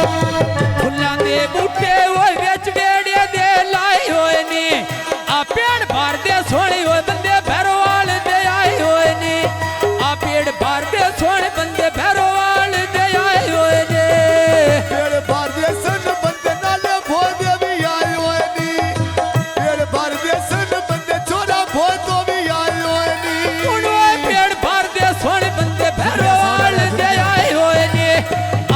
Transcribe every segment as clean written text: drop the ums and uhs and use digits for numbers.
फुल्लां दे बूटे होए विच बेड़े दे लाए होए ने आ पेड़ भर दे सोहणे होए बंदे भैरोवाल दे आए होए ने आ पेड़ भर दे सोहणे बंदे भैरोवाल दे आए होए ने पेड़ भर दे सन बंदे नाले भोए दे भी आए होए नी पेड़ भर दे सन बंदे छोरा भोए तो भी आए होए नी हुण ओए पेड़ भर दे सोहणे बंदे भैरोवाल दे आए होए ने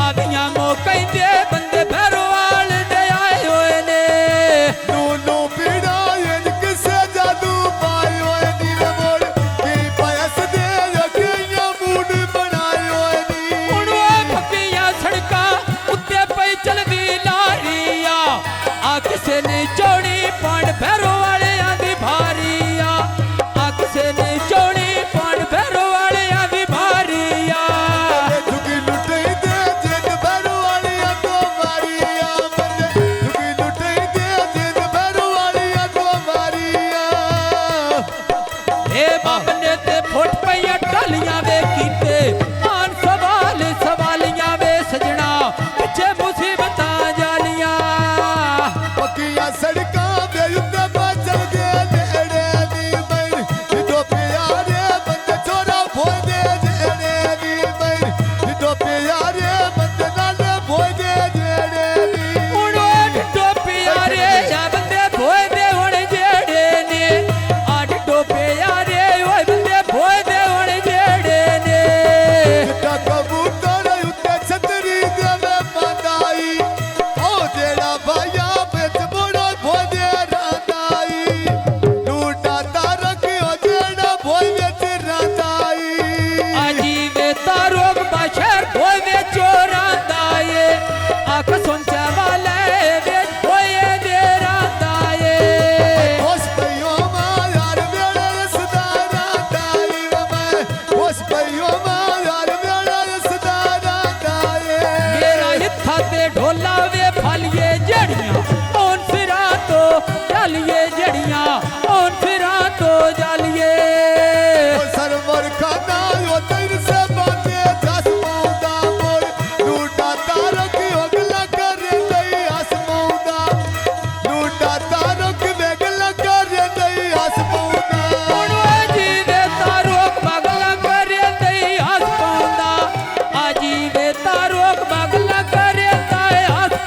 आवियां मौके दे बंदे भैरोवाल दे आए होए ने नू पीड़ा इन किसे जादू पाए होए नी वे मोड़ की पैस दे अखियां मूड बनाए होए नी हुण ओए पक्कियां सड़कां उत्ते पई चलदी लारिया आ किसे ने चौड़ी पंड भैरोवालियां दी भारी आ किसे ने चौड़ी पंड भैरोवालियां दी भारी झुकी लुटई दे जिंद भैरू वालियां को मारिया बंदे झुकी लुटई दे जिंद भैरू वालियां को मारिया ए बाप ने ते फुट पईयां टलियां वे कीते आन सवाल सवालियां वे सजना पिछे मुसीबतां जालियां पक्कियां सड़कां दे उत्ते बाचल दे नेड़े नी मैं जिदो प्यारे बंदे छोरा भोए दे जेड़े नी मैं जिदो प्यारे बंदे नाले भोए दे जेड़े नी हुण ओए ढिड्डो प्यारे आ बंदे भोए दे हुण जेड़े ने आ ढिड्डो प्यारे ओए बंदे भोए दे हुण जेड़े ने जिद्दा कबूतर उत्ते छतरी देवे मांदाई ओ जेड़ा भाया बिच मुड़ो भोए रांदाई लूटा तारक ओ जेड़ा भोए विच रांदाई आजी वे तारोग बाशर भोए वे चोरांदा ए आख सुनचा वाले वे भोए दे रांदा ए होश पइयो मां यार वेड़े इसदा रांदाई वे मैं होश पइयो मां यार वेड़े इसदा रांदाई मेरा हित्था ते ढोला वे फलिए जड़ियां ओन सिरा तो जालिए जड़ियां ओन सिरा तो जालिए सरवर खाना यो तेर से बाते जस मौदा मोर लूटा तारक अगला कर दई हस मौदा लूटा तारक वेगला कर दई हस मौदा हुण ओए जी वे तारोग बगला करे दई हस पाउंदा आजी वे तारोग बगला करे दई हस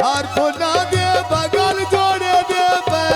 ਯਾਰ ਫੁੱਲਾਂ